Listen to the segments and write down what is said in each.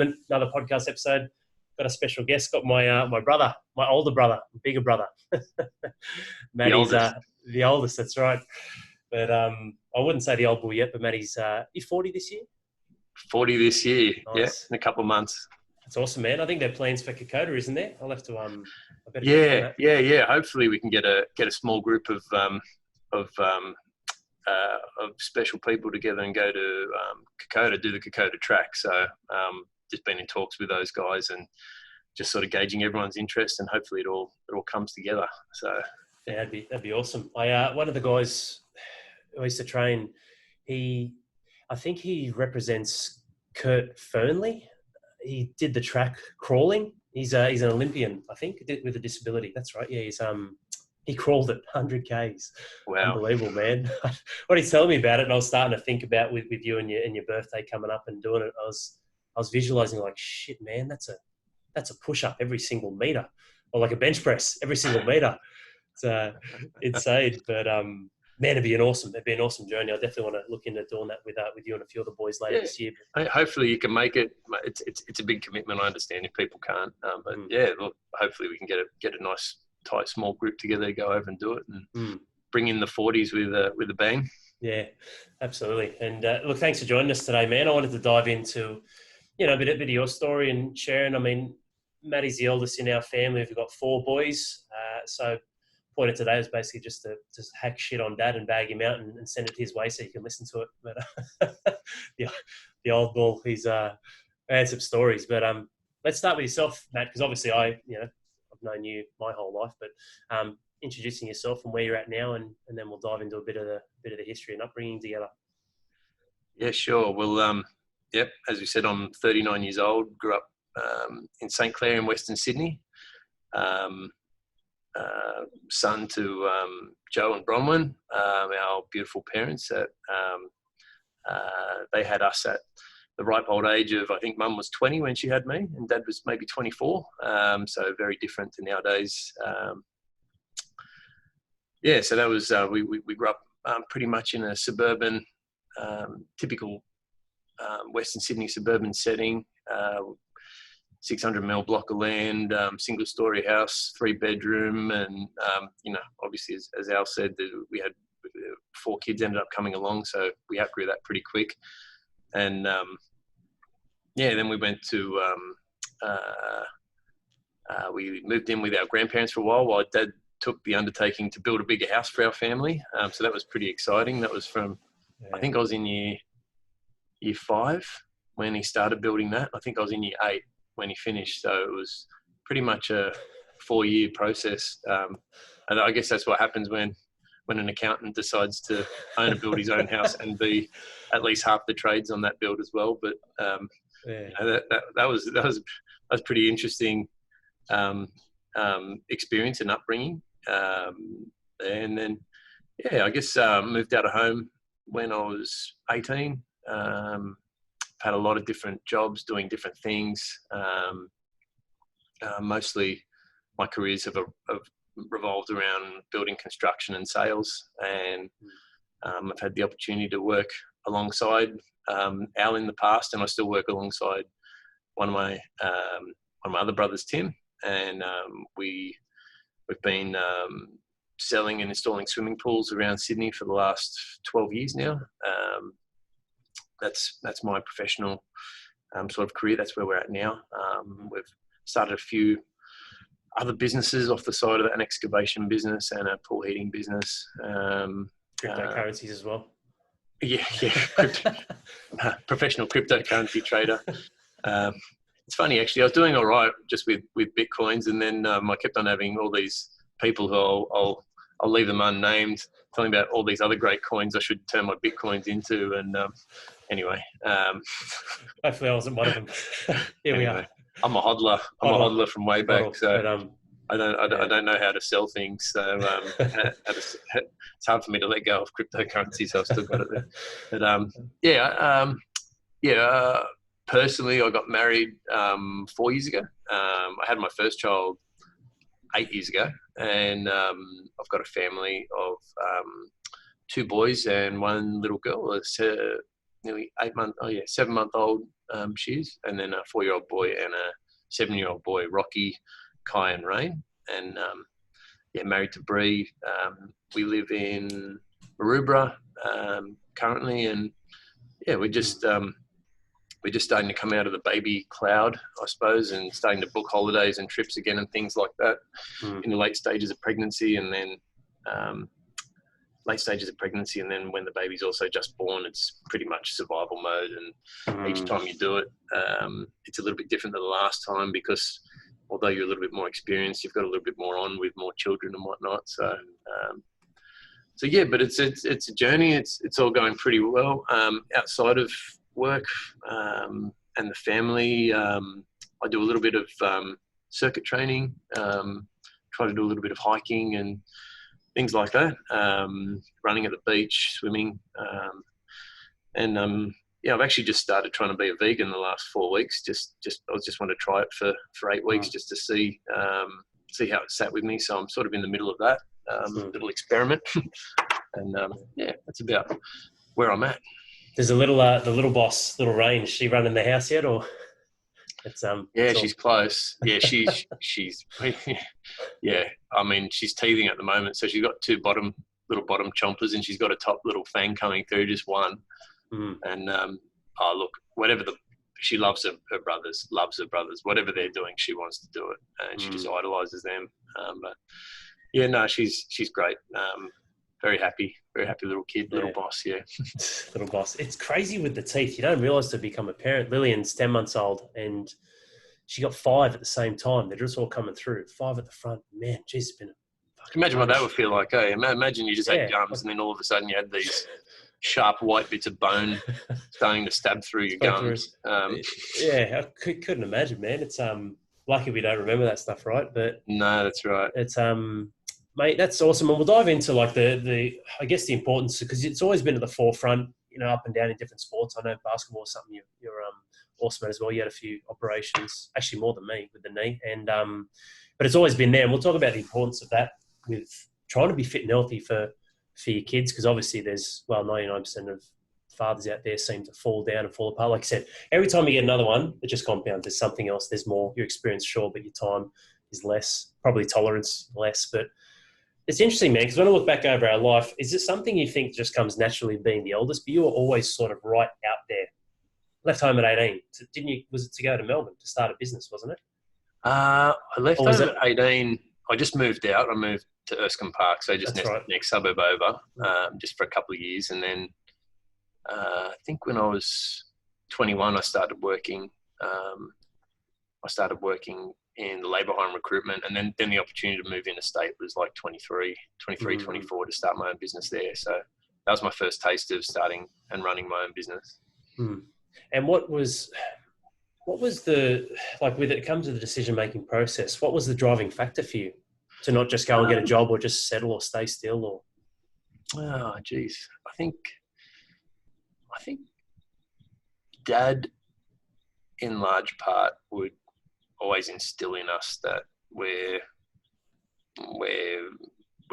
Another podcast episode. Got a special guest. Got my brother, my older brother, bigger brother. The Maddie's oldest. the oldest. That's right. But I wouldn't say the old boy yet. But Maddie's he's 40 this year. 40 this year. Yeah, Nice. in a couple of months. That's awesome, man. I think there are plans for Kokoda, isn't there? I'll have to I better check on Yeah, that. yeah. Hopefully we can get a small group of special people together and go to Kokoda, do the Kokoda track. So just been in talks with those guys and just sort of gauging everyone's interest, and hopefully it all comes together. So Yeah, that'd be awesome. I one of the guys who I used to train, I think he represents Kurt Fernley. He did the track crawling. He's an Olympian, I think, with a disability. That's right. Yeah, he crawled at 100 Ks. wow. Unbelievable, man. What he's telling me about it, and I was starting to think about with you and your birthday coming up and doing it. I was visualizing like, shit, man, that's a push up every single meter, or like a bench press every single meter. It's insane, but man, it'd be an awesome journey. I definitely want to look into doing that with you and a few of the boys later this year. Hopefully you can make it. It's a big commitment. I understand if people can't, but yeah, look, hopefully we can get a nice, tight, small group together to go over and do it and bring in the 40s with a bang. Yeah, absolutely. And look, thanks for joining us today, man. I wanted to dive into, a bit of your story and sharing. I mean, Maddie's the eldest in our family. We've got 4 boys, so point of today is basically just to hack shit on dad and bag him out and send it his way so you can listen to it. But the old bull, he's had some stories. But let's start with yourself, Matt, because obviously I've known you my whole life. But introducing yourself and where you're at now, and then we'll dive into a bit of the history and upbringing together. Yeah, sure. Well, yep. As we said, I'm 39 years old. Grew up in St. Clair in Western Sydney. Son to Joe and Bronwyn, our beautiful parents. That they had us at the ripe old age of, I think Mum was 20 when she had me, and Dad was maybe 24. So very different to nowadays. So that was we grew up pretty much in a suburban, typical Western Sydney suburban setting. 600 mil block of land, single story house, 3-bedroom. And, obviously as Al said, we had 4 kids ended up coming along. So we outgrew that pretty quick. And, then we went to, we moved in with our grandparents for a while Dad took the undertaking to build a bigger house for our family. So that was pretty exciting. That was from, I think I was in year 5 when he started building that. I think I was in year 8 when he finished. So it was pretty much a 4-year process. And I guess that's what happens when an accountant decides to own and build his own house and be at least half the trades on that build as well. But that was pretty interesting experience and upbringing. And then, I guess moved out of home when I was 18. Had a lot of different jobs doing different things. Mostly my careers have revolved around building construction and sales. And I've had the opportunity to work alongside Al in the past, and I still work alongside one of my other brothers, Tim. And we've been selling and installing swimming pools around Sydney for the last 12 years now. That's my professional sort of career. That's where we're at now. We've started a few other businesses off the side of that, an excavation business and a pool heating business. Cryptocurrencies as well. Yeah. Professional cryptocurrency trader. It's funny, actually. I was doing all right just with Bitcoins, and then I kept on having all these people who I'll leave them unnamed, telling about all these other great coins I should turn my Bitcoins into. And anyway. Hopefully I wasn't one of them. Here we are. I'm a hodler. I'm a hodler from way back. So but, I don't know how to sell things. So it's hard for me to let go of cryptocurrency. So I've still got it there. But personally, I got married 4 years ago. I had my first child 8 years ago, and I've got a family of 2 boys and 1 little girl. It's nearly 7-month-old she is, and then a 4-year-old boy and a 7-year-old boy, Rocky, Kai, and Rain. And married to Bree. We live in Maroubra currently, and we're just starting to come out of the baby cloud, I suppose, and starting to book holidays and trips again and things like that in the late stages of pregnancy, and then when the baby's also just born, it's pretty much survival mode. And each time you do it, it's a little bit different than the last time, because although you're a little bit more experienced, you've got a little bit more on with more children and whatnot. So but it's a journey. It's all going pretty well. Outside of work and the family, I do a little bit of circuit training, try to do a little bit of hiking and things like that, running at the beach, swimming, I've actually just started trying to be a vegan the last 4 weeks. I just want to try it for 8 weeks just to see how it sat with me. So I'm sort of in the middle of that little experiment, and that's about where I'm at. There's the little boss, little Rain. Is she running the house yet, or it's she's close. Yeah, she's I mean, she's teething at the moment, so she's got two little bottom chompers, and she's got a top little fang coming through, just one. And look, she loves her brothers, whatever they're doing, she wants to do it, and she just idolizes them. She's great. Very happy little kid, little boss. Yeah. Little boss. It's crazy with the teeth. You don't realize to become a parent. Lillian's 10 months old, and she got 5 at the same time. They're just all coming through. 5 at the front. Man, geez, it's been imagine what that would feel like. Imagine you just had gums, and then all of a sudden you had these sharp white bits of bone starting to stab through your gums. I couldn't imagine, man. It's lucky we don't remember that stuff, right? But no, that's right. It's mate, that's awesome. And we'll dive into like the I guess the importance, because it's always been at the forefront, up and down in different sports. I know basketball is something you're awesome at as well. You had a few operations, actually more than me, with the knee, and but it's always been there. And we'll talk about the importance of that with trying to be fit and healthy for your kids, because obviously there's 99% of fathers out there seem to fall down and fall apart. Like I said, every time you get another one, it just compounds. There's something else. There's more. Your experience, sure, but your time is less. Probably tolerance less. But it's interesting, man, because when I look back over our life, is this something you think just comes naturally being the eldest? But you were always sort of right out there. Left home at 18. Didn't you? Was it to go to Melbourne to start a business, wasn't it? I left home at 18. I just moved out. I moved to Erskine Park, so just next suburb over, just for a couple of years. And then I think when I was 21, I started working. In the labour hire and recruitment, and then the opportunity to move interstate was like 24 to start my own business there. So that was my first taste of starting and running my own business. And what was the, like, with it comes to the decision-making process, what was the driving factor for you to not just go and get a job or just settle or stay still? Or oh geez, I think Dad in large part would always instill in us that we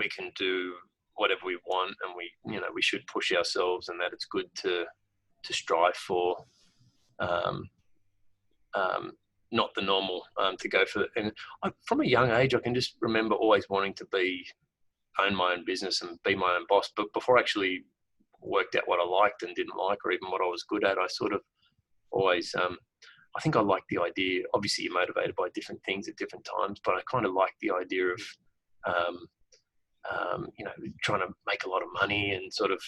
can do whatever we want, and we should push ourselves, and that it's good to strive for not the normal, to go for it. And from a young age, I can just remember always wanting to own my own business and be my own boss. But before I actually worked out what I liked and didn't like, or even what I was good at, I sort of always I think I like the idea. Obviously, you're motivated by different things at different times, but I kind of like the idea of, trying to make a lot of money and sort of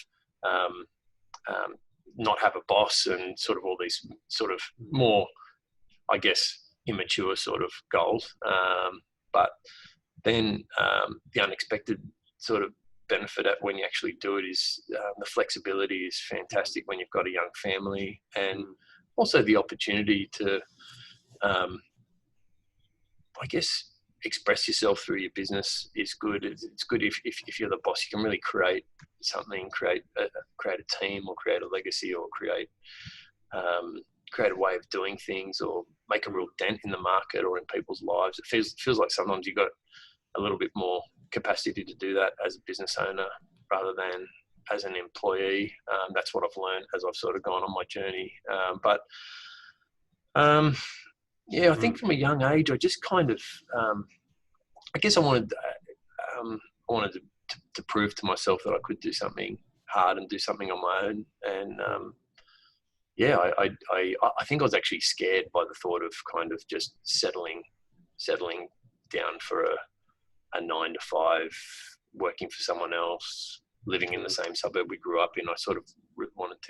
not have a boss, and sort of all these sort of more, I guess, immature sort of goals. But then the unexpected sort of benefit at when you actually do it is the flexibility is fantastic when you've got a young family, and also the opportunity to, I guess, express yourself through your business is good. It's good if you're the boss, you can really create something, create a team, or create a legacy, or create a way of doing things, or make a real dent in the market or in people's lives. It feels like sometimes you've got a little bit more capacity to do that as a business owner, rather than as an employee. That's what I've learned as I've sort of gone on my journey. I think from a young age, I just kind of, I guess I wanted to prove to myself that I could do something hard and do something on my own. And I think I was actually scared by the thought of kind of just settling down for a 9 to 5, working for someone else, living in the same suburb we grew up in. I sort of wanted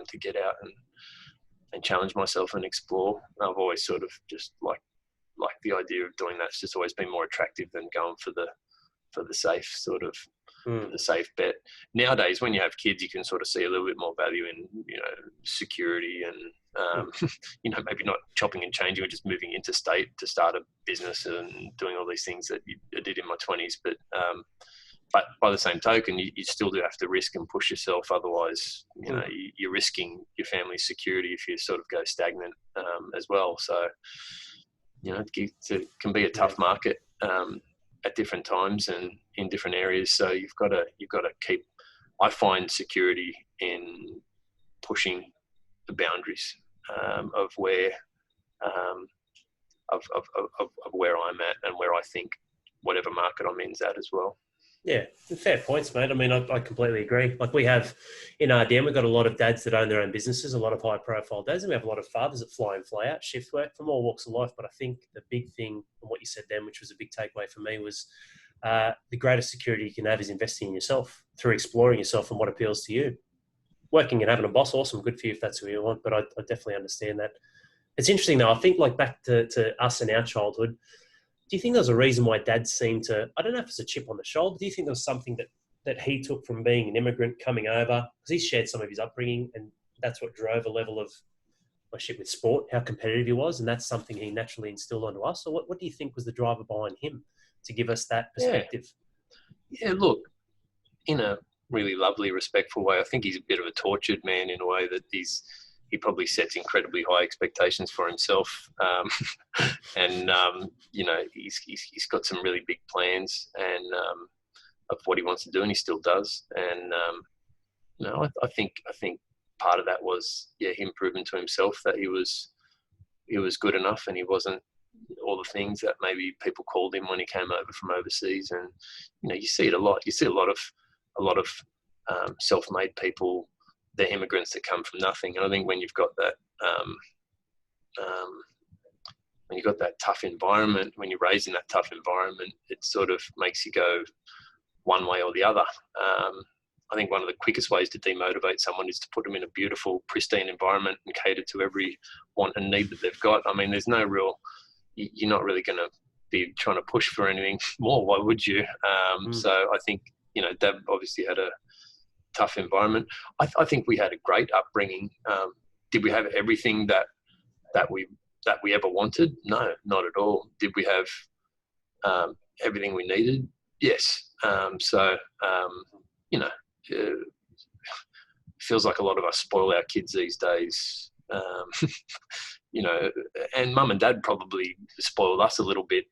to get out and challenge myself and explore. And I've always sort of just like the idea of doing that's just always been more attractive than going for the safe sort of the safe bet. Nowadays, when you have kids, you can sort of see a little bit more value in, security and, maybe not chopping and changing or just moving interstate to start a business and doing all these things that I did in my 20s. But by the same token, you still do have to risk and push yourself. Otherwise, you're risking your family's security if you sort of go stagnant as well. So, it can be a tough market at different times and in different areas. So you've got to keep. I find security in pushing the boundaries of where of where I'm at and where I think whatever market I'm in is at as well. Yeah, fair points, mate. I mean, I completely agree. Like we have in RDM, we've got a lot of dads that own their own businesses, a lot of high-profile dads, and we have a lot of fathers that fly in, fly out, shift work from all walks of life. But I think the big thing, and what you said then, which was a big takeaway for me, was the greatest security you can have is investing in yourself through exploring yourself and what appeals to you. Working and having a boss, awesome, good for you if that's who you want. But I definitely understand that. It's interesting though. I think like back to us in our childhood. Do you think there was a reason why Dad seemed to, I don't know if it's a chip on the shoulder, do you think there was something that he took from being an immigrant coming over? Because he shared some of his upbringing and that's what drove a level of shit with sport, how competitive he was, and that's something he naturally instilled onto us. So what do you think was the driver behind him to give us that perspective? Yeah, look, in a really lovely, respectful way, I think he's a bit of a tortured man in a way that he probably sets incredibly high expectations for himself. And he's got some really big plans and of what he wants to do, and he still does. And, I think part of that was, him proving to himself that he was good enough and he wasn't all the things that maybe people called him when he came over from overseas. And, you see it a lot. You see a lot of self-made people. They're immigrants that come from nothing. And I think when you've got that, tough environment, when you're raised in that tough environment, it sort of makes you go one way or the other. I think one of the quickest ways to demotivate someone is to put them in a beautiful, pristine environment and cater to every want and need that they've got. I mean, there's no real, you're not really going to be trying to push for anything more. Why would you? So I think, Dad obviously had a tough environment. I think we had a great upbringing. Did we have everything that we ever wanted? No, not at all. Did we have everything we needed? Yes. Feels like a lot of us spoil our kids these days. And Mum and Dad probably spoiled us a little bit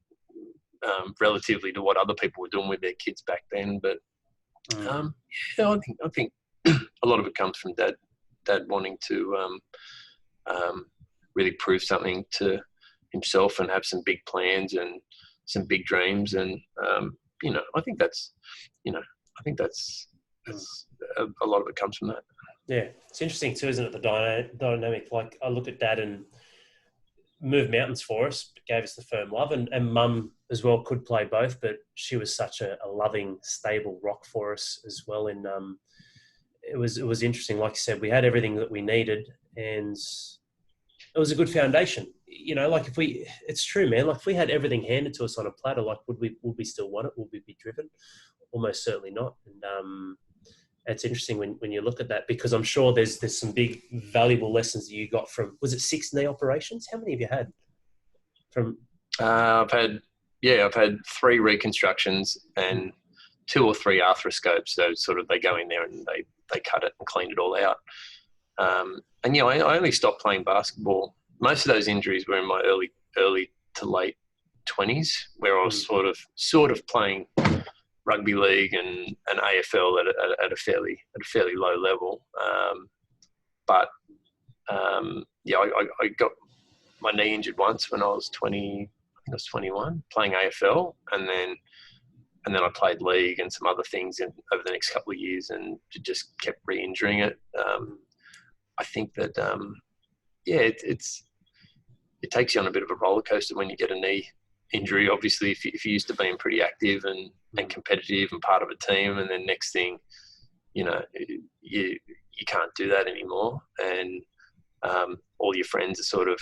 relatively to what other people were doing with their kids back then. But I think a lot of it comes from Dad wanting to really prove something to himself and have some big plans and some big dreams. And I think that's a lot of it comes from that. Yeah, it's interesting too, isn't it? The dynamic. Like I look at Dad and moved mountains for us, gave us the firm love, and Mum as well could play both, but she was such a loving, stable rock for us as well. And it was interesting. Like you said, we had everything that we needed, and it was a good foundation. Like it's true, man. Like if we had everything handed to us on a platter, like would we still want it? Would we be driven? Almost certainly not. And it's interesting when you look at that, because I'm sure there's some big valuable lessons that you got from, was it 6 knee operations? How many have you had? I've had 3 reconstructions and 2 or 3 arthroscopes. So sort of they go in there and they cut it and clean it all out. I only stopped playing basketball. Most of those injuries were in my early to late 20s, where I was sort of playing rugby league and AFL at a fairly low level. I got my knee injured once when I was 20. I think I was 21, playing AFL, and then I played league and some other things over the next couple of years, and just kept re-injuring it. I think that it takes you on a bit of a roller coaster when you get a knee injury. Obviously, if you're used to being pretty active and competitive and part of a team, and then next thing, you can't do that anymore, and all your friends are sort of,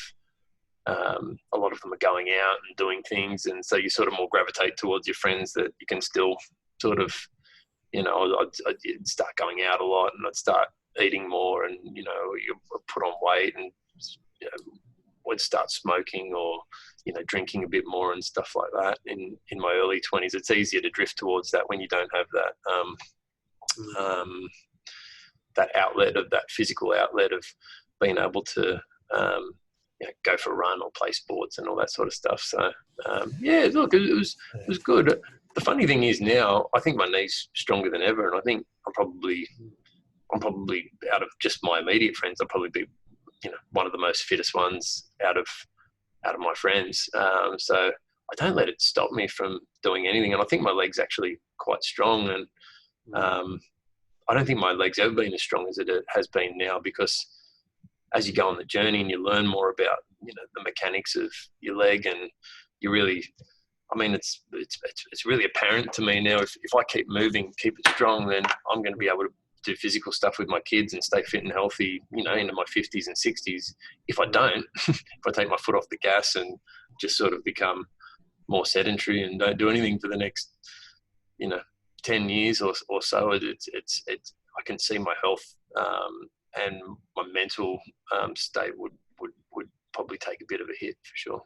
a lot of them are going out and doing things, and so you sort of more gravitate towards your friends that you can still sort of, I'd start going out a lot, and I'd start eating more, and you put on weight, and would start smoking or drinking a bit more and stuff like that. In my early 20s, it's easier to drift towards that when you don't have that outlet, of that physical outlet of being able to go for a run or play sports and all that sort of stuff. So look, it was good. The funny thing is now, I think my knee's stronger than ever, and I think I'm probably out of just my immediate friends, I'll probably be one of the most fittest ones out of my friends. So I don't let it stop me from doing anything, and I think my leg's actually quite strong, and I don't think my leg's ever been as strong as it has been now, because as you go on the journey and you learn more about the mechanics of your leg, and you really, it's really apparent to me now, if I keep moving, keep it strong, then I'm going to be able to do physical stuff with my kids and stay fit and healthy, into my 50s and 60s. If I don't, if I take my foot off the gas and just sort of become more sedentary and don't do anything for the next, 10 years or so, it's I can see my health and my mental state would probably take a bit of a hit for sure.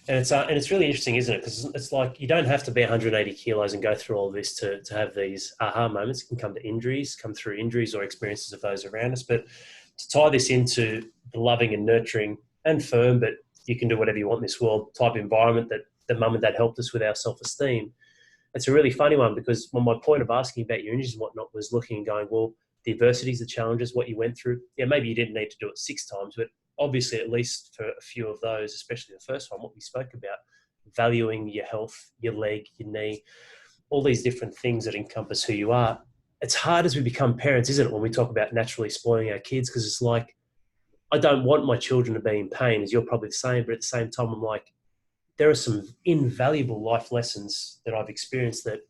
And it's really interesting, isn't it? Because it's like you don't have to be 180 kilos and go through all this to have these aha moments. It can come through injuries or experiences of those around us. But to tie this into the loving and nurturing and firm, but you can do whatever you want in this world type environment that the mum and dad helped us with our self-esteem. It's a really funny one, because my point of asking about your injuries and whatnot was looking and going, well, the adversities, the challenges, what you went through. Yeah, maybe you didn't need to do it 6 times, but obviously, at least for a few of those, especially the first one, what we spoke about, valuing your health, your leg, your knee, all these different things that encompass who you are. It's hard as we become parents, isn't it, when we talk about naturally spoiling our kids, because it's like, I don't want my children to be in pain, as you're probably the same, but at the same time, I'm like, there are some invaluable life lessons that I've experienced that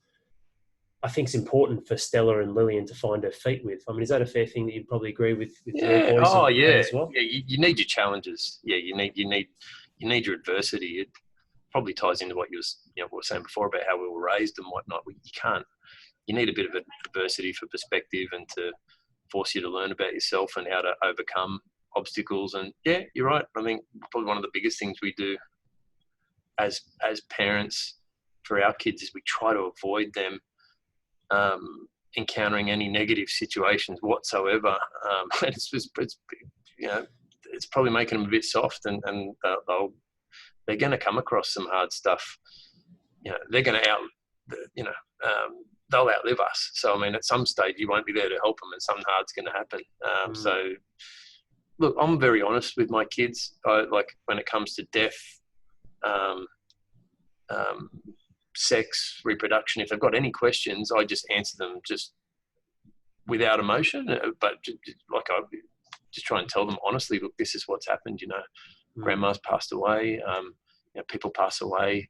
I think it's important for Stella and Lillian to find her feet with. I mean, is that a fair thing that you'd probably agree with your boys as well? Yeah, you need your challenges. Yeah, you need your adversity. It probably ties into what we were saying before about how we were raised and whatnot. You need a bit of adversity for perspective and to force you to learn about yourself and how to overcome obstacles. And yeah, you're right. I mean, probably one of the biggest things we do as parents for our kids is we try to avoid them encountering any negative situations whatsoever, and it's probably making them a bit soft, and they're going to come across some hard stuff. They're going to they'll outlive us. So I mean, at some stage you won't be there to help them, and something hard's going to happen. So look, I'm very honest with my kids. Like when it comes to death, sex, reproduction, if they've got any questions, I just answer them just without emotion, but I just try and tell them honestly, look, this is what's happened. Grandma's passed away. People pass away.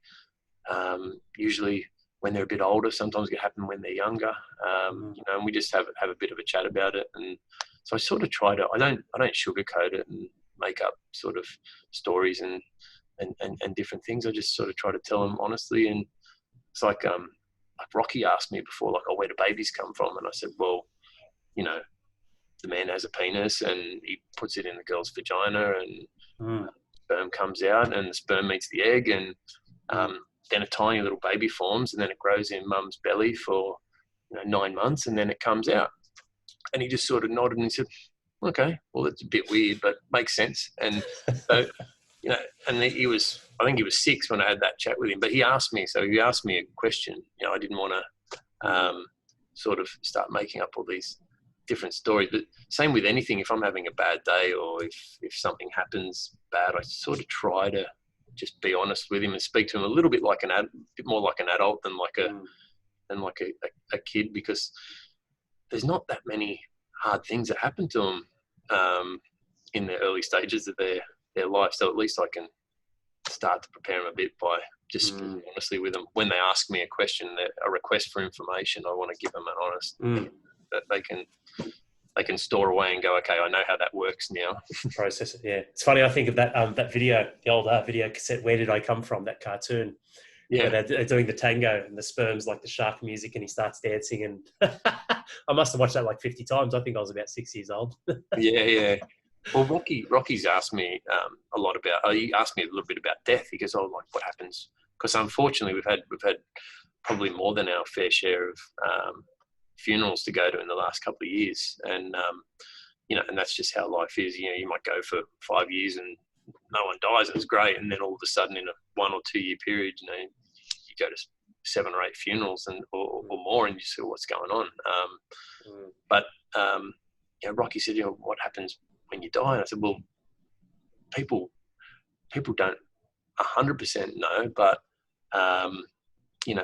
Usually when they're a bit older, sometimes it can happen when they're younger. And we just have a bit of a chat about it. And so I sort of try to, I don't sugarcoat it and make up sort of stories and different things. I just sort of try to tell them honestly. And it's like Rocky asked me before, like, oh, where do babies come from? And I said, well, the man has a penis and he puts it in the girl's vagina, and sperm comes out, and the sperm meets the egg, and then a tiny little baby forms, and then it grows in mum's belly for 9 months, and then it comes out. And he just sort of nodded and he said, okay, well, that's a bit weird, but makes sense. And so, and he was I think he was 6 when I had that chat with him. But he asked me a question. You know, I didn't want to sort of start making up all these different stories. But same with anything. If I'm having a bad day or if something happens bad, I sort of try to just be honest with him and speak to him a little bit like bit more like an adult than like a kid, because there's not that many hard things that happen to them in the early stages of their life. So at least I can start to prepare them a bit by just speaking honestly with them. When they ask me a question, a request for information, I want to give them an honest that they can store away and go, okay, I know how that works now. Process it. Yeah, it's funny. I think of that video, the old video cassette. Where did I come from? That cartoon. Yeah, where they're doing the tango and the sperms like the shark music, and he starts dancing. And I must have watched that like 50 times. I think I was about 6 years old. Yeah. Well, Rocky's asked me a lot about. He asked me a little bit about death. He goes, "Oh, like what happens?" Because unfortunately, we've had probably more than our fair share of funerals to go to in the last couple of years, and and that's just how life is. You know, you might go for 5 years and no one dies, and it's great, and then all of a sudden, in a 1 or 2 year period, you go to 7 or 8 funerals or more, and you see what's going on. But Rocky said, what happens when you die? And I said, well, people don't 100% know, but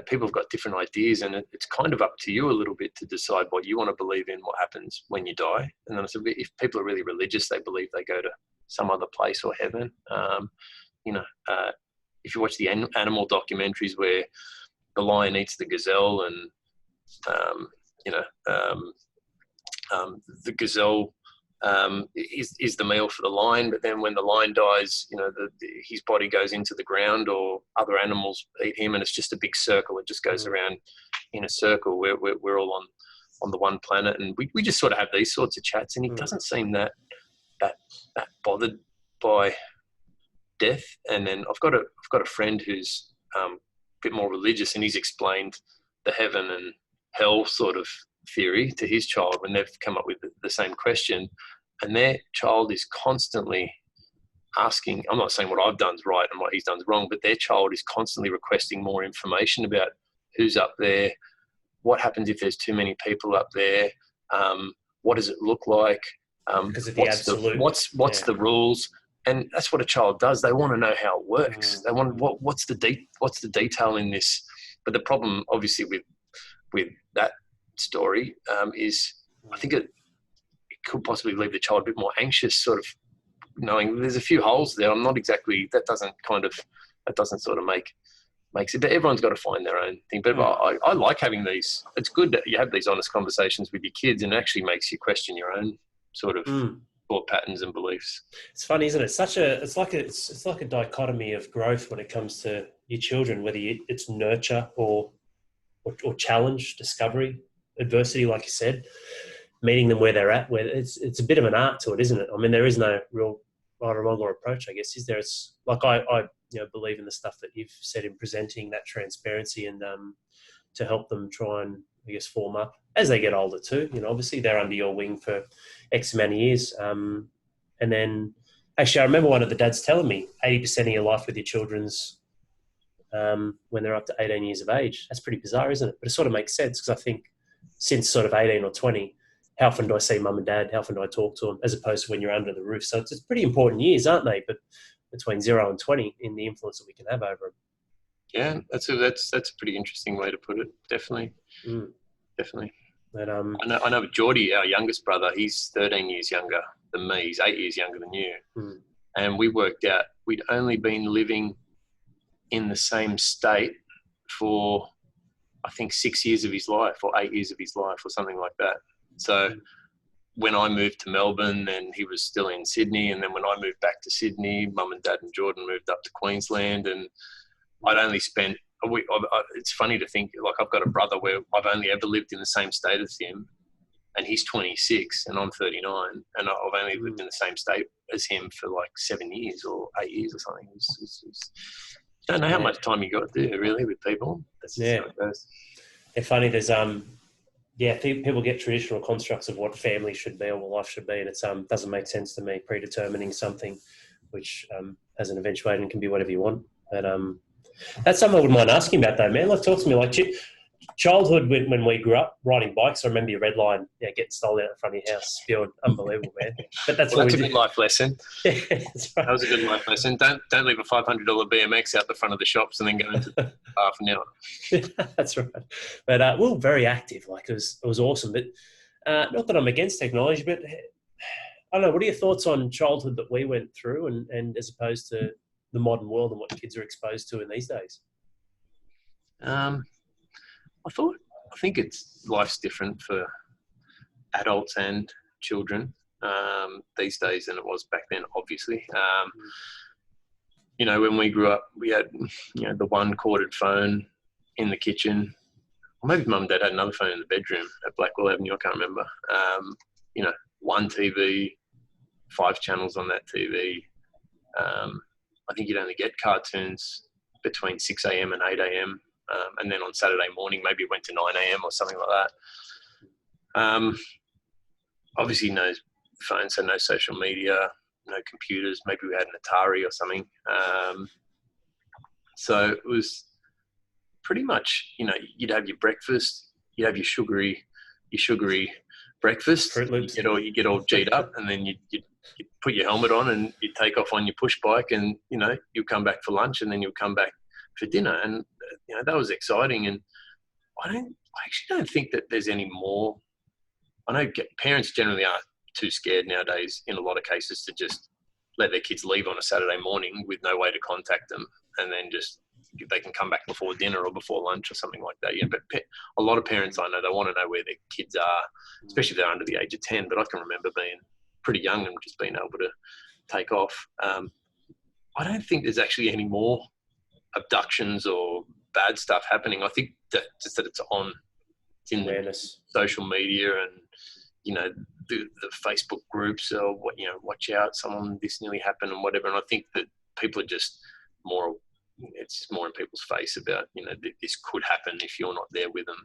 people have got different ideas, and it's kind of up to you a little bit to decide what you want to believe in, what happens when you die. And then I said, if people are really religious, they believe they go to some other place or heaven. If you watch the animal documentaries where the lion eats the gazelle, and the gazelle is the meal for the lion, but then when the lion dies, his body goes into the ground, or other animals eat him, and it's just a big circle. It just goes around in a circle. We're all on the one planet, and we just sort of have these sorts of chats. And he doesn't seem that bothered by death. And then I've got a friend who's a bit more religious, and he's explained the heaven and hell sort of theory to his child when they've come up with the same question, and their child is constantly asking, I'm not saying what I've done's right and what he's done's wrong, but their child is constantly requesting more information about who's up there, what happens if there's too many people up there, what does it look like, because of the absolute, what's the rules. And that's what a child does. They want to know how it works. They want what's the detail in this. But the problem, obviously, with that story is, I think it could possibly leave the child a bit more anxious, sort of knowing there's a few holes there. I'm not exactly, that doesn't sort of makes it, but everyone's got to find their own thing. But I like having these. It's good that you have these honest conversations with your kids, and it actually makes you question your own sort of thought patterns and beliefs. It's funny, isn't it? It's like a dichotomy of growth when it comes to your children, whether it's nurture or challenge, discovery, adversity, like you said, meeting them where they're at. Where it's a bit of an art to it, isn't it? I mean, there is no real right or wrong or approach, I guess, is there? It's like I believe in the stuff that you've said in presenting that transparency, and to help them try and, I guess, form up as they get older too. Obviously they're under your wing for X amount of years. And then actually I remember one of the dads telling me 80% of your life with your children's when they're up to 18 years of age. That's pretty bizarre, isn't it? But it sort of makes sense, because I think since sort of 18 or 20, how often do I see mum and dad? How often do I talk to them, as opposed to when you're under the roof? So it's pretty important years, aren't they? But between 0 and 20 in the influence that we can have over them. Yeah, that's a pretty interesting way to put it. Definitely. Definitely. But, I know Geordie, our youngest brother, he's 13 years younger than me. He's 8 years younger than you. And we worked out we'd only been living in the same state for, I think, 6 years of his life, or 8 years of his life, or something like that. So when I moved to Melbourne, then he was still in Sydney. And then when I moved back to Sydney, mum and dad and Jordan moved up to Queensland. And I'd only spent a week. It's funny to think, like, I've got a brother where I've only ever lived in the same state as him, and he's 26 and I'm 39, and I've only lived in the same state as him for like 7 years or 8 years or something. I don't know how much time you got there really with people. That's just how it goes. It's funny. There's people get traditional constructs of what family should be or what life should be, and it doesn't make sense to me, predetermining something which has an eventuality and can be whatever you want. But that's something I wouldn't mind asking about, though, man. Like, talk to me, like, childhood when we grew up riding bikes. I remember your red line, getting stolen out in front of your house, spilled, unbelievable, man. But that's Well, what that's we a did. good life lesson. Yeah, that's right. That was a good life lesson. Don't leave a $500 BMX out the front of the shops and then go into half an hour. That's right. But we were very active. Like, it was awesome. But not that I'm against technology, but I don't know. What are your thoughts on childhood that we went through, and as opposed to the modern world and what kids are exposed to in these days? Um, I think life's different for adults and children these days than it was back then, obviously. When we grew up, we had, the one corded phone in the kitchen. Or maybe mum and dad had another phone in the bedroom at Blackwell Avenue. I can't remember. One TV, 5 channels on that TV. I think you'd only get cartoons between 6 a.m. and 8 a.m. And then on Saturday morning, maybe it went to 9 a.m. or something like that. Obviously, no phones, so no social media, no computers. Maybe we had an Atari or something. So it was pretty much, you'd have your breakfast, you'd have your sugary breakfast. Fruit Loops. You get all G'd up, and then you'd put your helmet on and you'd take off on your push bike, and you'll come back for lunch, and then you'll come back for dinner, and that was exciting. And I actually don't think that there's any more. I know parents generally are too scared nowadays in a lot of cases to just let their kids leave on a Saturday morning with no way to contact them, and then just they can come back before dinner or before lunch or something like that. But a lot of parents I know, they want to know where their kids are, especially if they're under the age of 10. But I can remember being pretty young and just being able to take off. I don't think there's actually any more abductions or bad stuff happening. I think that it's in Awareness. social media and the Facebook groups, or watch out, this nearly happened and whatever. And I think that people are just more. It's just more in people's face about this could happen if you're not there with them.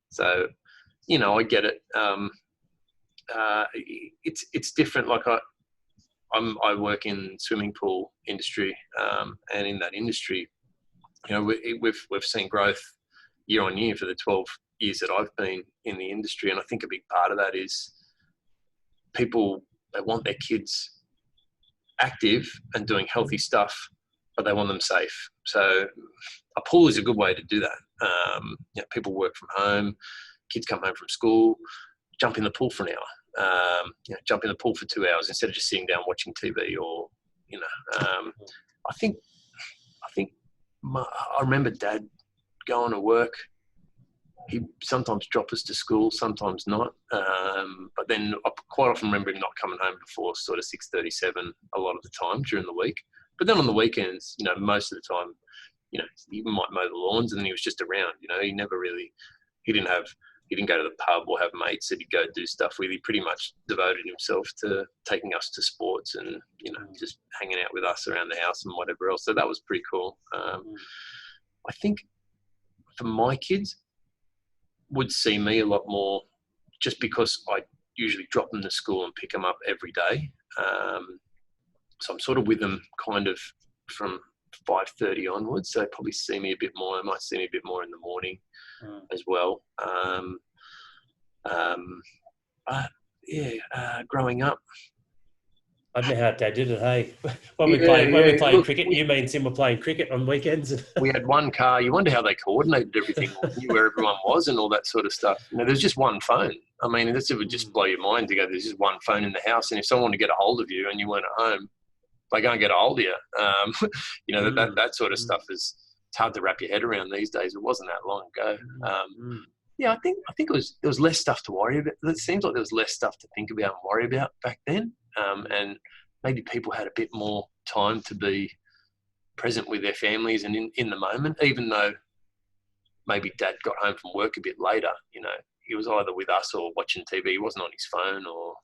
So I get it. It's different. Like I work in swimming pool industry, and in that industry, we've seen growth year on year for the 12 years that I've been in the industry. And I think a big part of that is people, they want their kids active and doing healthy stuff, but they want them safe. So a pool is a good way to do that. People work from home, kids come home from school, jump in the pool for an hour, jump in the pool for 2 hours instead of just sitting down watching TV or, I think I remember Dad going to work. He'd sometimes drop us to school, sometimes not. But then I quite often remember him not coming home before sort of 6:37 a lot of the time during the week. But then on the weekends, most of the time, he might mow the lawns, and then he was just around. He never really, he didn't go to the pub or have mates that he'd go do stuff with. He pretty much devoted himself to taking us to sports and, just hanging out with us around the house and whatever else. So that was pretty cool. I think for my kids, would see me a lot more just because I usually drop them to school and pick them up every day. So I'm sort of with them kind of from 5:30 onwards. So they probably see me a bit more. They might see me a bit more in the morning as well. Growing up, I don't know how Dad did it, hey? When we played cricket, you and Tim were playing cricket on weekends. We had one car. You wonder how they coordinated everything, knew where everyone was and all that sort of stuff. There's just one phone. I mean, it would just blow your mind to go, there's just one phone in the house. And if someone wanted to get a hold of you and you weren't at home, they go and get a hold of you. That sort of stuff it's hard to wrap your head around these days. It wasn't that long ago. I think there was less stuff to worry about. It seems like there was less stuff to think about and worry about back then. And maybe people had a bit more time to be present with their families and in the moment, even though maybe Dad got home from work a bit later, he was either with us or watching TV. He wasn't on his phone or,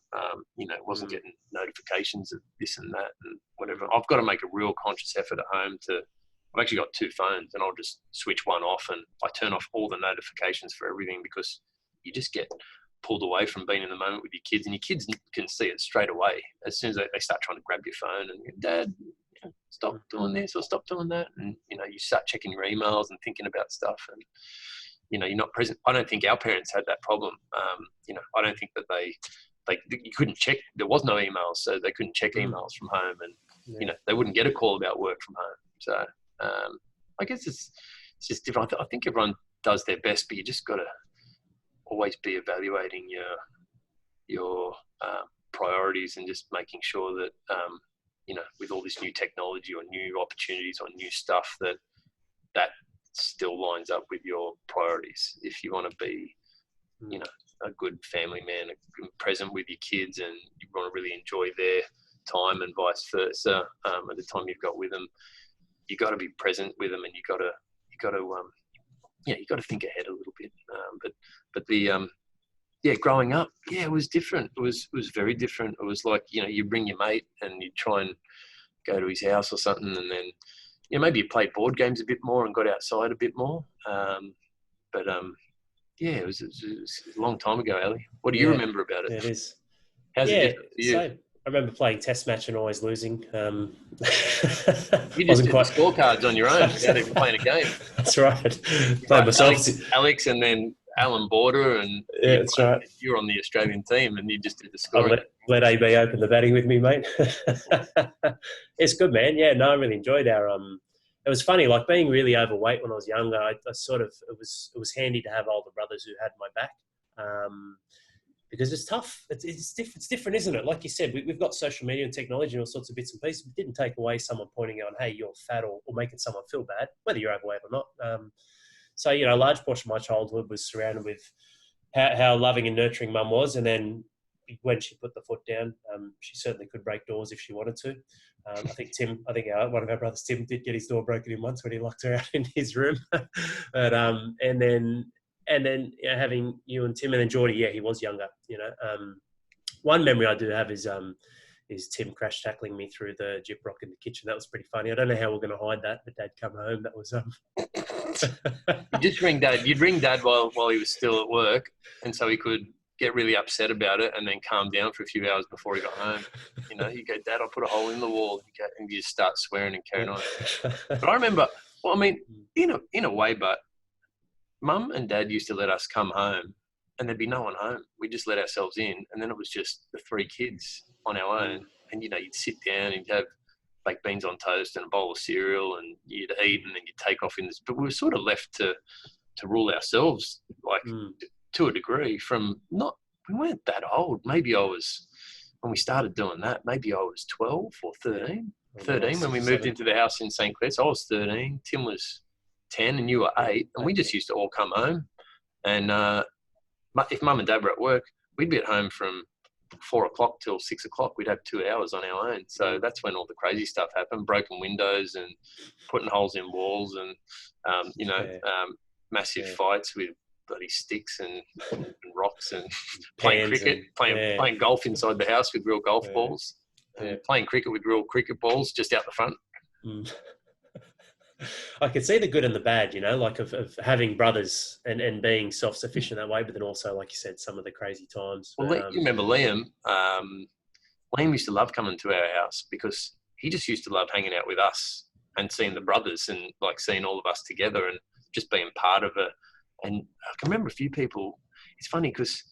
wasn't getting notifications of this and that and whatever. I've got to make a real conscious effort at home I've actually got 2 phones, and I'll just switch one off, and I turn off all the notifications for everything, because you just get pulled away from being in the moment with your kids, and your kids can see it straight away as soon as they start trying to grab your phone and, Dad, stop doing this or stop doing that. And, you start checking your emails and thinking about stuff and, you're not present. I don't think our parents had that problem. I don't think that you couldn't check. There was no emails, so they couldn't check emails from home and, they wouldn't get a call about work from home. So I guess it's just different. I think everyone does their best, but you just got to always be evaluating your priorities and just making sure that, with all this new technology or new opportunities or new stuff that still lines up with your priorities. If you want to be, a good family man, present with your kids, and you want to really enjoy their time and vice versa, at the time you've got with them, you got to be present with them, and you got to think ahead a little bit. But the growing up, it was different. It was very different. It was like, you bring your mate and you try and go to his house or something, and then maybe you played board games a bit more and got outside a bit more. It was a long time ago, Ali. What do you remember about it? It is. How's it different for you? So I remember playing test match and always losing. You just did the scorecards on your own without even playing a game. That's right. Played myself. Alex and then Alan Border, and that's right. You're on the Australian team, and you just did the scoring. Let AB open the batting with me, mate. It's good, man. Yeah, no, I really enjoyed our. It was funny, like being really overweight when I was younger. I sort of it was handy to have older brothers who had my back, because it's tough. It's different, isn't it? Like you said, we've got social media and technology and all sorts of bits and pieces. It didn't take away someone pointing out, hey, you're fat, or making someone feel bad, whether you're overweight or not. So, a large portion of my childhood was surrounded with how loving and nurturing mum was. And then when she put the foot down, she certainly could break doors if she wanted to. I think one of our brothers, Tim, did get his door broken in once when he locked her out in his room. But and then having you and Tim, and then Geordie, he was younger. One memory I do have is Tim crash tackling me through the gyprock in the kitchen. That was pretty funny. I don't know how we're going to hide that, but Dad come home. That was You just ring Dad. You'd ring Dad while he was still at work, and so he could get really upset about it and then calm down for a few hours before he got home. You go, Dad, I'll put a hole in the wall. And you just start swearing and carrying on. But I remember, in a way, but Mum and Dad used to let us come home and there'd be no one home. We just let ourselves in, and then it was just the three kids on our own. And, you'd sit down and you'd have baked beans on toast and a bowl of cereal, and you'd eat, and then you'd take off in this. But we were sort of left to rule ourselves, to a degree. We weren't that old. Maybe when we started doing that, maybe I was 12 or 13. 13 when we moved into the house in St. Clair. So I was 13. Tim was 10 and you were 8. And we just used to all come home. And if Mum and Dad were at work, we'd be at home from 4 o'clock till 6 o'clock. We'd have 2 hours on our own. So that's when all the crazy stuff happened, broken windows and putting holes in walls and, massive fights with bloody sticks and rocks and playing cricket, playing golf inside the house with real golf balls, and playing cricket with real cricket balls just out the front. I could see the good and the bad, like of having brothers and being self-sufficient that way, but then also, like you said, some of the crazy times. Well, you remember Liam? Liam used to love coming to our house because he just used to love hanging out with us and seeing the brothers and seeing all of us together and just being part of it. And I can remember a few people. It's funny because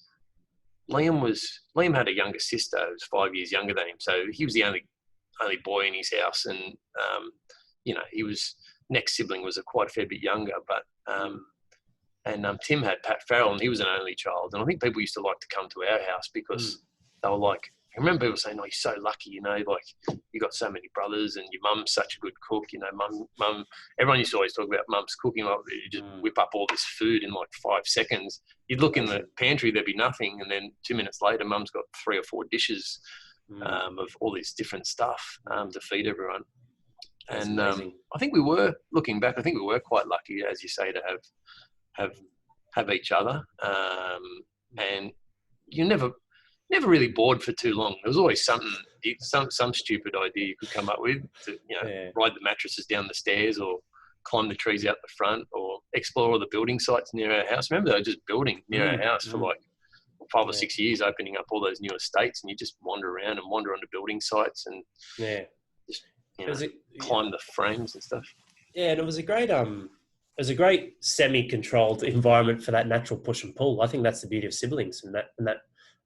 Liam had a younger sister who was 5 years younger than him, so he was the only boy in his house. And he was next sibling was quite a fair bit younger, but Tim had Pat Farrell, and he was an only child. And I think people used to like to come to our house because they were like, I remember people saying, "Oh, you're so lucky, you got so many brothers, and your mum's such a good cook." Mum. Everyone used to always talk about mum's cooking. You just whip up all this food in 5 seconds. You'd look in the pantry, there'd be nothing, and then 2 minutes later, mum's got 3 or 4 dishes of all this different stuff to feed everyone. That's amazing. I think we were looking back. I think we were quite lucky, as you say, to have each other, and you never really bored for too long. There was always something, some stupid idea you could come up with to, ride the mattresses down the stairs or climb the trees out the front or explore all the building sites near our house. Remember, they were just building near our house for 5 or 6 years, opening up all those new estates, and you just wander around and wander onto building sites and It was a, climb the frames and stuff. yeah, and it was a great semi-controlled environment for that natural push and pull. I think that's the beauty of siblings, and that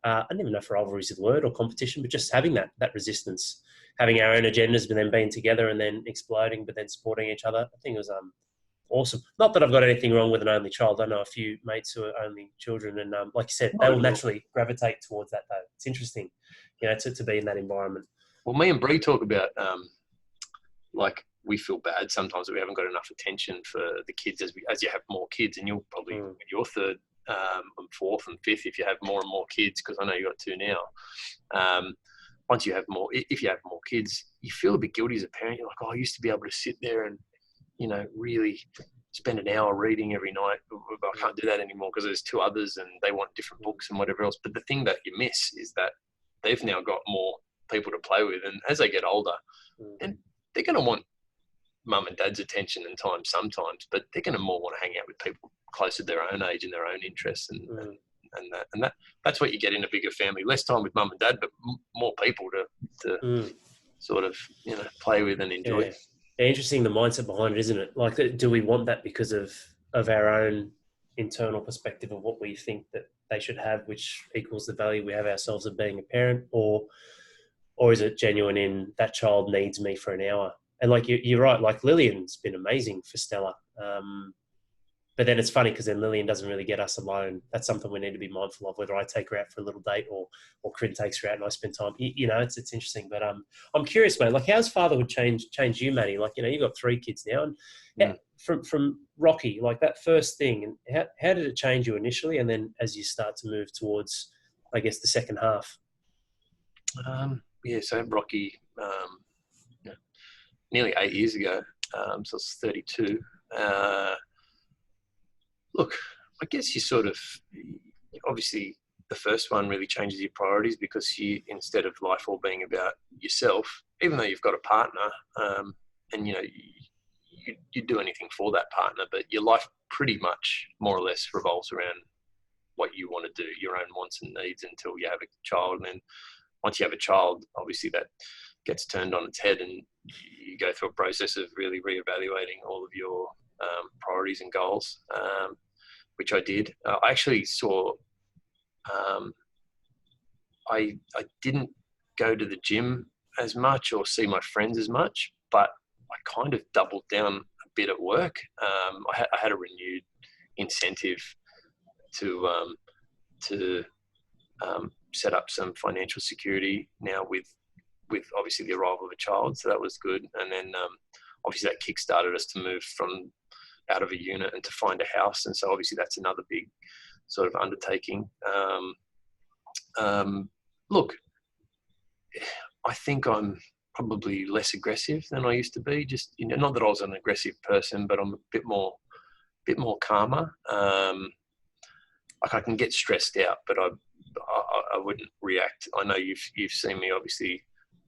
I don't even know if rivalry is the word or competition, but just having that resistance, having our own agendas, but then being together and then exploding, but then supporting each other. I think it was awesome. Not that I've got anything wrong with an only child. I know a few mates who are only children, and like you said, they will naturally gravitate towards that. Though it's interesting, to be in that environment. Well, me and Bree talk about like we feel bad sometimes that we haven't got enough attention for the kids as you have more kids, and you'll probably your third and fourth and fifth if you have more and more kids, because I know you got two now. Once you have more, if you have more kids, you feel a bit guilty as a parent. You're like, oh, I used to be able to sit there and really spend an hour reading every night. I can't do that anymore because there's two others and they want different books and whatever else. But the thing that you miss is that they've now got more people to play with, and as they get older, and they're going to want mum and dad's attention and time sometimes, but they're going to more want to hang out with people close to their own age and their own interests, and that's what you get in a bigger family. Less time with mum and dad, but more people to sort of play with and enjoy. Yeah. Interesting, the mindset behind it, isn't it? Like, do we want that because of our own internal perspective of what we think that they should have, which equals the value we have ourselves of being a parent, or is it genuine in that child needs me for an hour? And like you're right, like Lillian's been amazing for Stella. But then it's funny because then Lillian doesn't really get us alone. That's something we need to be mindful of, whether I take her out for a little date or Corinne takes her out and I spend time. It's interesting. But I'm curious, mate, like how's fatherhood changed you, Matty? Like, you've got 3 kids now. And from Rocky, like that first thing, and how did it change you initially? And then as you start to move towards, I guess, the second half? So Rocky, nearly 8 years ago, so it's 32. Look, I guess you sort of, obviously the first one really changes your priorities, because you, instead of life all being about yourself, even though you've got a partner, and you do anything for that partner, but your life pretty much more or less revolves around what you want to do, your own wants and needs, until you have a child. And then once you have a child, obviously that gets turned on its head, and you go through a process of really reevaluating all of your priorities and goals, which I did. I actually saw, I didn't go to the gym as much or see my friends as much, but I kind of doubled down a bit at work. I had a renewed incentive to set up some financial security now with obviously the arrival of a child. So that was good. And then obviously that kickstarted us to move from out of a unit and to find a house. And so obviously that's another big sort of undertaking. Look, I think I'm probably less aggressive than I used to be. Just, not that I was an aggressive person, but I'm a bit more calmer. Like I can get stressed out, but I wouldn't react. I know you've seen me obviously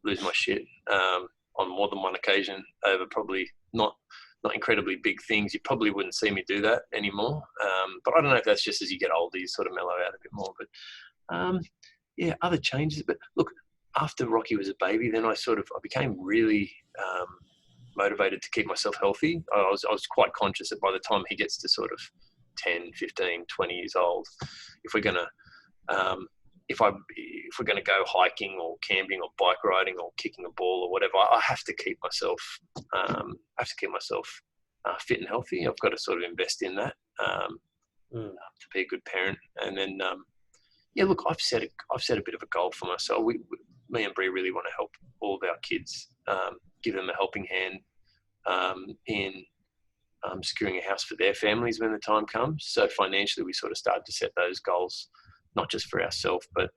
lose my shit on more than one occasion over probably not incredibly big things. You probably wouldn't see me do that anymore. But I don't know if that's just as you get older, you sort of mellow out a bit more. But other changes. But look, after Rocky was a baby, then I became really motivated to keep myself healthy. I was quite conscious that by the time he gets to sort of 10, 15, 20 years old, if we're going to if we're going to go hiking or camping or bike riding or kicking a ball or whatever, I have to keep myself fit and healthy. I've got to sort of invest in that to be a good parent. And then look, I've set a bit of a goal for myself. Me and Bree really want to help all of our kids, give them a helping hand in securing a house for their families when the time comes. So financially, we sort of started to set those goals, not just for ourselves, but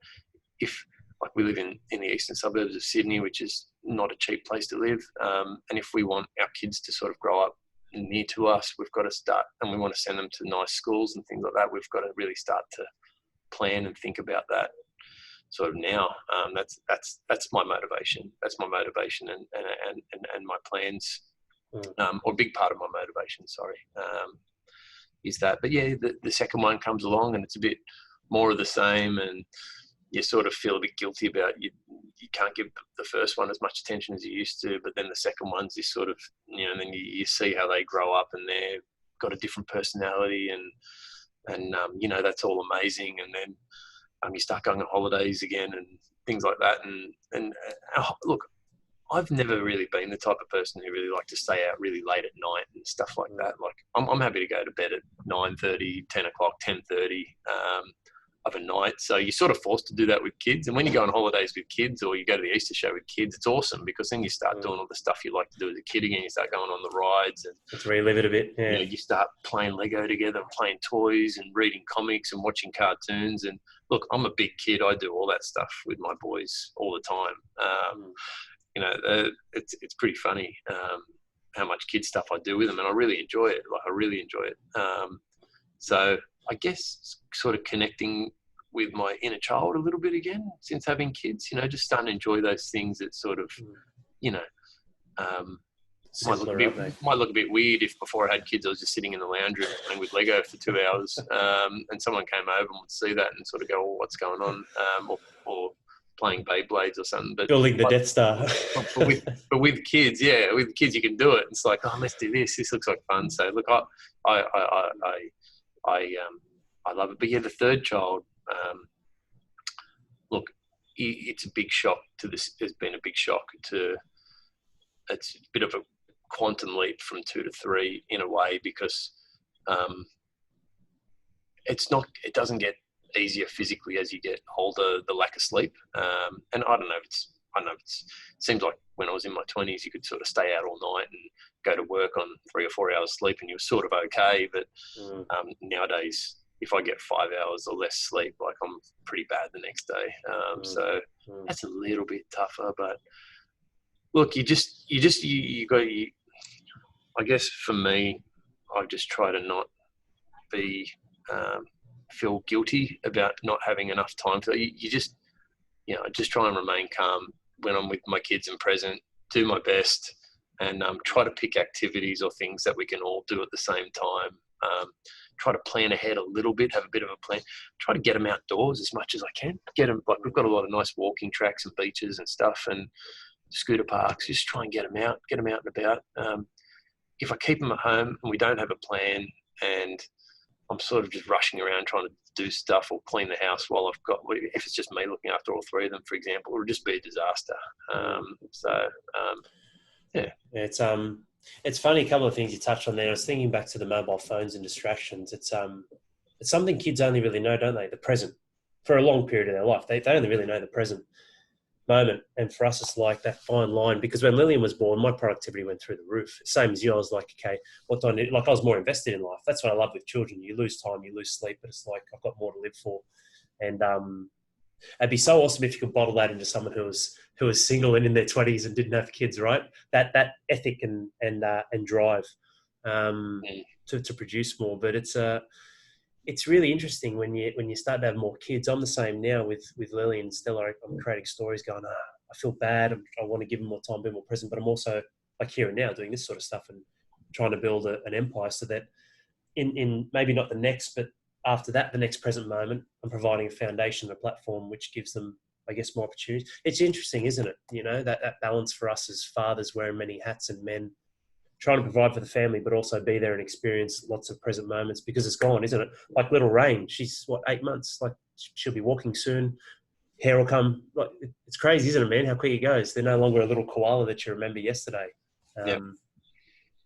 if, like, we live in the eastern suburbs of Sydney, which is not a cheap place to live. And if we want our kids to sort of grow up near to us, we've got to start, and we want to send them to nice schools and things like that. We've got to really start to plan and think about that sort of now. That's my motivation. That's my motivation and my plans, or a big part of my motivation, sorry, is that. But yeah, the second one comes along and it's a bit more of the same, and you sort of feel a bit guilty about you can't give the first one as much attention as you used to, but then the second one's this sort of, and then you see how they grow up and they've got a different personality and that's all amazing. And then you start going on holidays again and things like that. And look, I've never really been the type of person who really like to stay out really late at night and stuff like that. Like I'm happy to go to bed at 9:30, 10 o'clock, 10:30 of a night. So you're sort of forced to do that with kids. And when you go on holidays with kids or you go to the Easter show with kids, it's awesome because then you start doing all the stuff you like to do as a kid again. You start going on the rides and let's relive it a bit. Yeah. You start playing Lego together and playing toys and reading comics and watching cartoons. And look, I'm a big kid. I do all that stuff with my boys all the time. It's pretty funny how much kid stuff I do with them, and I really enjoy it. Like I really enjoy it. So I guess sort of connecting with my inner child a little bit again since having kids. Just starting to enjoy those things that sort of, might look a bit weird if before I had kids I was just sitting in the lounge room playing with Lego for 2 hours, and someone came over and would see that and sort of go, "Oh, what's going on?" Or playing Beyblades or something. But building the Death Star. but with kids, with kids you can do it. It's like, oh, let's do this. This looks like fun. So look, I love it. But yeah, the third child, look, it's a big shock to this. There's been a big shock to. It's a bit of a quantum leap from 2 to 3 in a way because it doesn't get easier physically as you get older, the lack of sleep. And I don't know, it seems like when I was in my 20s, you could sort of stay out all night and go to work on 3 or 4 hours sleep and you were sort of okay. But nowadays, if I get 5 hours or less sleep, like I'm pretty bad the next day. So that's a little bit tougher, but look, I guess for me, I just try to not feel guilty about not having enough time. So you just try and remain calm when I'm with my kids and present, do my best and try to pick activities or things that we can all do at the same time. Try to plan ahead a little bit, have a bit of a plan, try to get them outdoors as much as I can. Get them, like we've got a lot of nice walking tracks and beaches and stuff and scooter parks, just try and get them out and about. If I keep them at home and we don't have a plan and I'm sort of just rushing around trying to do stuff or clean the house while if it's just me looking after all 3 of them, for example, it'll just be a disaster. It's funny, a couple of things you touched on there. I was thinking back to the mobile phones and distractions. It's something kids only really know, don't they? The present. For a long period of their life, they only really know the present moment. And for us, it's like that fine line. Because when Lillian was born, my productivity went through the roof. Same as you. I was like, okay, what do I need? Like I was more invested in life. That's what I love with children. You lose time, you lose sleep, but it's like I've got more to live for. And it'd be so awesome if you could bottle that into someone who was single and in their 20s and didn't have kids, right? That ethic and drive to produce more. But it's really interesting when you start to have more kids. I'm the same now with Lily and Stella. I'm creating stories going, I feel bad. I want to give them more time, be more present, but I'm also like here and now doing this sort of stuff and trying to build an empire so that in maybe not the next, but after that, the next present moment, I'm providing a foundation, a platform, which gives them, I guess, more opportunities. It's interesting, isn't it? That balance for us as fathers wearing many hats and men, trying to provide for the family, but also be there and experience lots of present moments because it's gone, isn't it? Like little Rain, she's 8 months, like she'll be walking soon. Hair will come. Like, it's crazy, isn't it, man? How quick it goes. They're no longer a little koala that you remember yesterday.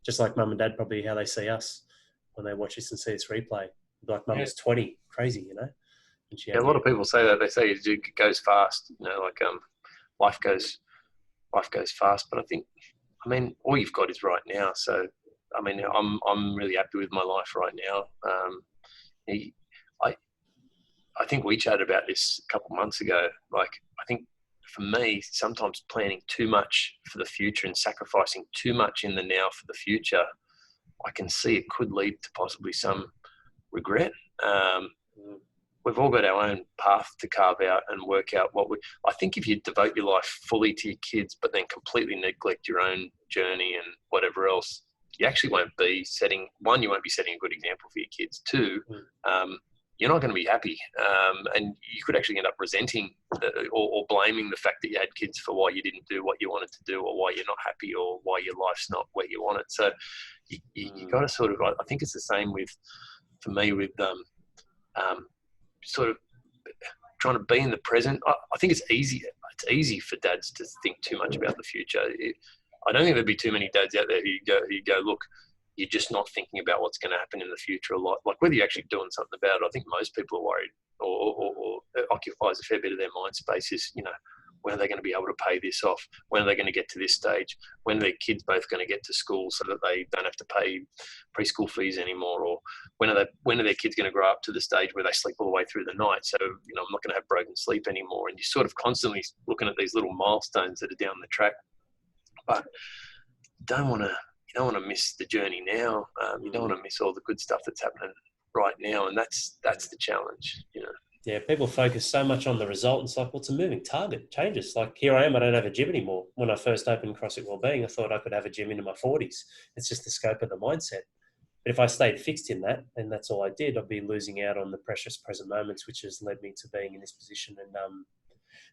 Just like mum and dad, probably how they see us when they watch this and see this replay. Like mum was 20, crazy, And a lot of people say that. They say it goes fast, life goes fast. But I mean, all you've got is right now. So, I mean, I'm really happy with my life right now. I think we chatted about this a couple of months ago. Like, I think for me, sometimes planning too much for the future and sacrificing too much in the now for the future, I can see it could lead to possibly some regret. We've all got our own path to carve out and work out I think if you devote your life fully to your kids, but then completely neglect your own journey and whatever else, you actually won't be setting a good example for your kids. 2, you're not going to be happy. And you could actually end up resenting or blaming the fact that you had kids for why you didn't do what you wanted to do, or why you're not happy, or why your life's not where you want it. So you got to sort of, I think it's the same for me with sort of trying to be in the present. I think it's easy. It's easy for dads to think too much about the future. I don't think there'd be too many dads out there who go, look, you're just not thinking about what's going to happen in the future a lot. Like whether you're actually doing something about it, I think most people are worried, or it occupies a fair bit of their mind space is, when are they going to be able to pay this off? When are they going to get to this stage? When are their kids both going to get to school so that they don't have to pay preschool fees anymore? Or when are their kids going to grow up to the stage where they sleep all the way through the night? So, I'm not going to have broken sleep anymore. And you're sort of constantly looking at these little milestones that are down the track. But you don't want to miss the journey now. You don't want to miss all the good stuff that's happening right now. And that's the challenge, Yeah, people focus so much on the result. It's like, well, it's a moving target. It changes. Like here I am, I don't have a gym anymore. When I first opened CrossFit Wellbeing, I thought I could have a gym into my 40s. It's just the scope of the mindset. But if I stayed fixed in that, and that's all I did, I'd be losing out on the precious present moments, which has led me to being in this position. And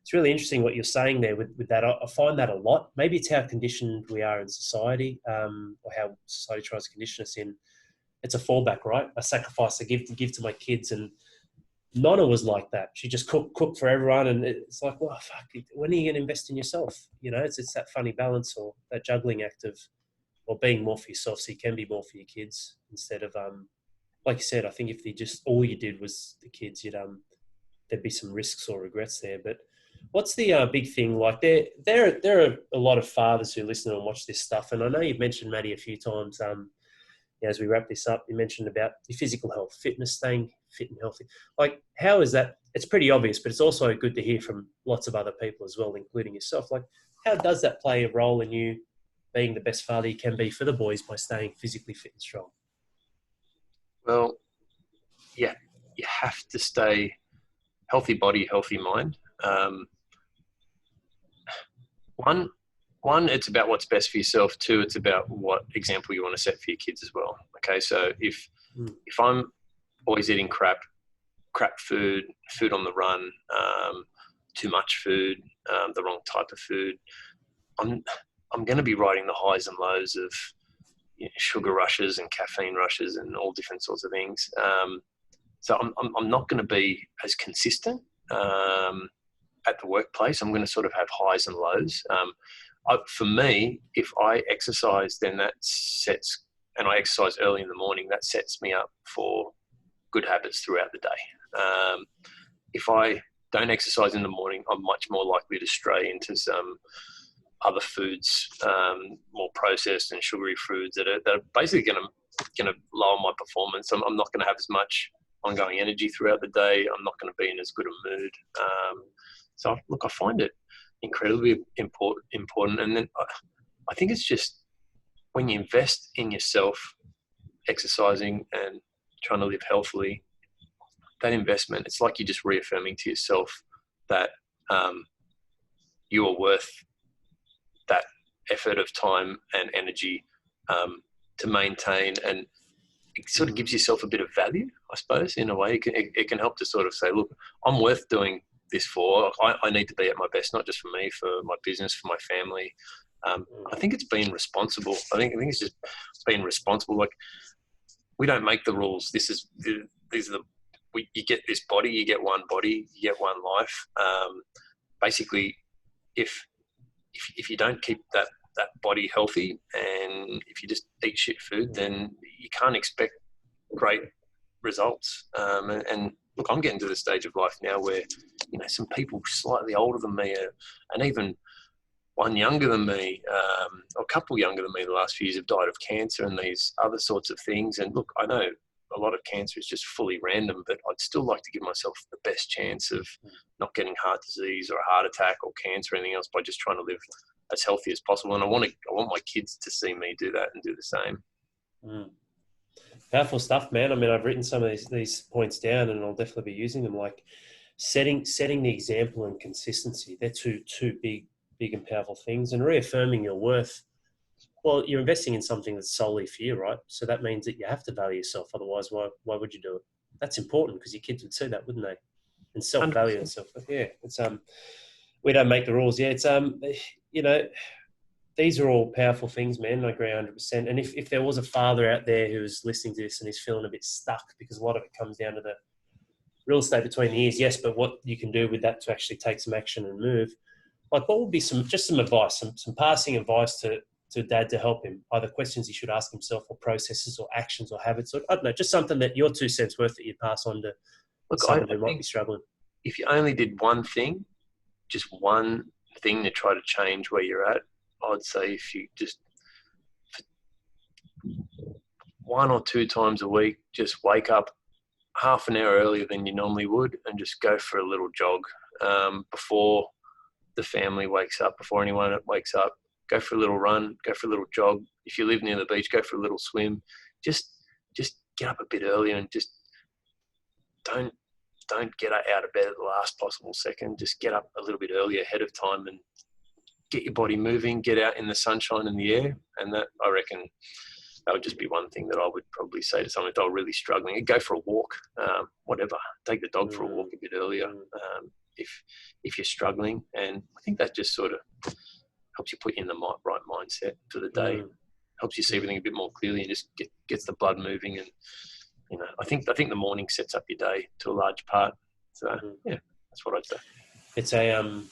it's really interesting what you're saying there with that. I find that a lot. Maybe it's how conditioned we are in society, or how society tries to condition us in. It's a fallback, right? A sacrifice I give to my kids. And Nonna was like that. She just cooked for everyone, and it's like, well, fuck, when are you going to invest in yourself? It's that funny balance, or that juggling act of, or being more for yourself so you can be more for your kids instead of, like you said, I think if all you did was the kids, there'd be some risks or regrets there. But what's the big thing? Like there are a lot of fathers who listen and watch this stuff, and I know you've mentioned Maddie a few times. As we wrap this up, you mentioned about your physical health, fitness, staying fit and healthy. Like, how is that? It's pretty obvious, but it's also good to hear from lots of other people as well, including yourself. Like, how does that play a role in you being the best father you can be for the boys by staying physically fit and strong? Well, yeah, you have to stay healthy body, healthy mind. One, it's about what's best for yourself. Two, it's about what example you want to set for your kids as well. Okay, so if I'm always eating crap food on the run, too much food, the wrong type of food, I'm going to be riding the highs and lows of sugar rushes and caffeine rushes and all different sorts of things. So I'm not going to be as consistent at the workplace. I'm going to sort of have highs and lows. For me, if I exercise, then and I exercise early in the morning, that sets me up for good habits throughout the day. If I don't exercise in the morning, I'm much more likely to stray into some other foods, more processed and sugary foods that are basically going to lower my performance. I'm not going to have as much ongoing energy throughout the day. I'm not going to be in as good a mood. So look, I find it incredibly important. And then I think it's just when you invest in yourself, exercising and trying to live healthily, that investment, it's like you're just reaffirming to yourself that you are worth that effort of time and energy to maintain, and it sort of gives yourself a bit of value, I suppose, in a way. It can help to sort of say, look, I'm worth doing this for. I need to be at my best, not just for me, for my business, for my family. I think it's being responsible. I think it's just being responsible. Like, we don't make the rules. You get this body, you get one body, you get one life. Basically, if you don't keep that body healthy, and if you just eat shit food, then you can't expect great results. And look, I'm getting to the stage of life now where, some people slightly older than me, and even one younger than me, or a couple younger than me the last few years, have died of cancer and these other sorts of things. And look, I know a lot of cancer is just fully random, but I'd still like to give myself the best chance of not getting heart disease or a heart attack or cancer or anything else by just trying to live as healthy as possible. And I want my kids to see me do that and do the same. Powerful stuff, man. I mean, I've written some of these points down, and I'll definitely be using them. Like setting the example and consistency. They're two big and powerful things. And reaffirming your worth. Well, you're investing in something that's solely for you, right? So that means that you have to value yourself. Otherwise, why would you do it? that's important because your kids would see that, wouldn't they? And self-value 100%. and self. Yeah, it's we don't make the rules. Yeah, it's you know, these are all powerful things, man. I agree 100%. And if there was a father out there who's listening to this and is feeling a bit stuck because a lot of it comes down to the real estate between the ears, yes, but what you can do with that to actually take some action and move. Like, what would be some advice, some passing advice to dad to help him? Either questions he should ask himself, or processes, or actions, or habits, or I don't know, just something that your 2 cents worth that you'd pass on to Look, I someone who might think be struggling. if you only did one thing, just one thing to try to change where you're at, I'd say if you just 1 or 2 times a week, just wake up half an hour earlier than you normally would and just go for a little jog before the family wakes up, before anyone wakes up. Go for a little run, go for a little jog. If you live near the beach, go for a little swim. Just get up a bit earlier and just don't get out of bed at the last possible second. Just get up a little bit earlier ahead of time and get your body moving, get out in the sunshine and the air. And that, I reckon, that would just be one thing that I would probably say to someone if they're really struggling. Go for a walk, whatever. Take the dog for a walk a bit earlier if you're struggling. And I think that just sort of helps you put you in the right mindset for the day. Helps you see everything a bit more clearly and just gets the blood moving. And, you know, I think the morning sets up your day to a large part. So, yeah, that's what I'd say. It's a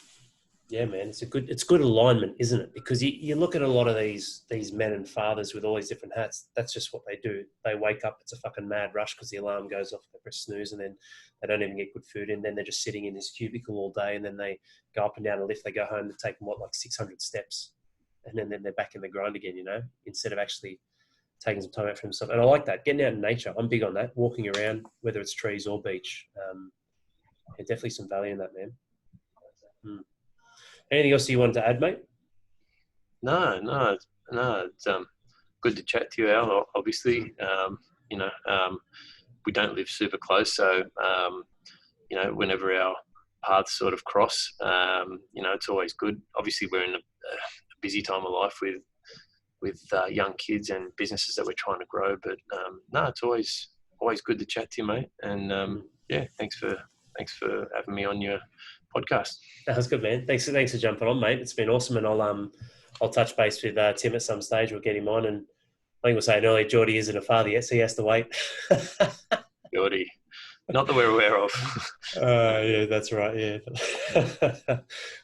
yeah, man, it's good alignment, isn't it? Because you look at a lot of these men and fathers with all these different hats. That's just what they do. They wake up, it's a fucking mad rush because the alarm goes off, they press snooze, and then they don't even get good food. And then they're just sitting in this cubicle all day, and then they go up and down a lift. They go home to take like 600 steps, and then they're back in the grind again. You know, instead of actually taking some time out for themselves. And I like that, getting out in nature. I'm big on that. Walking around, whether it's trees or beach. Yeah, definitely some value in that, man. Anything else you wanted to add, mate? No. It's good to chat to you, Al. Obviously, we don't live super close, so whenever our paths sort of cross, it's always good. Obviously, we're in a busy time of life with young kids and businesses that we're trying to grow. But it's always good to chat to you, mate. And thanks for having me on your podcast. That's good, man. Thanks for jumping on, mate. It's been awesome, and I'll touch base with Tim at some stage. We'll get him on, and I think we'll say earlier, Geordie isn't a father yet, so he has to wait. Geordie, not that we're aware of. Yeah, that's right. Yeah,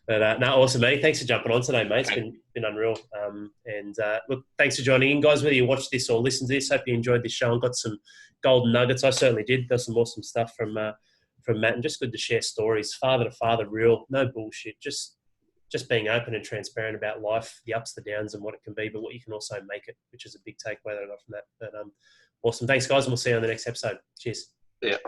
but awesome, mate. Thanks for jumping on today, mate. It's been unreal. Look, thanks for joining in, guys. Whether you watch this or listen to this, hope you enjoyed this show and got some golden nuggets. I certainly did. There's some awesome stuff from Matt, and just good to share stories, father to father, real, no bullshit, just being open and transparent about life, the ups, the downs, and what it can be, but what you can also make it, which is a big takeaway that I got from that. But awesome. Thanks, guys, and we'll see you on the next episode. Cheers. Yeah.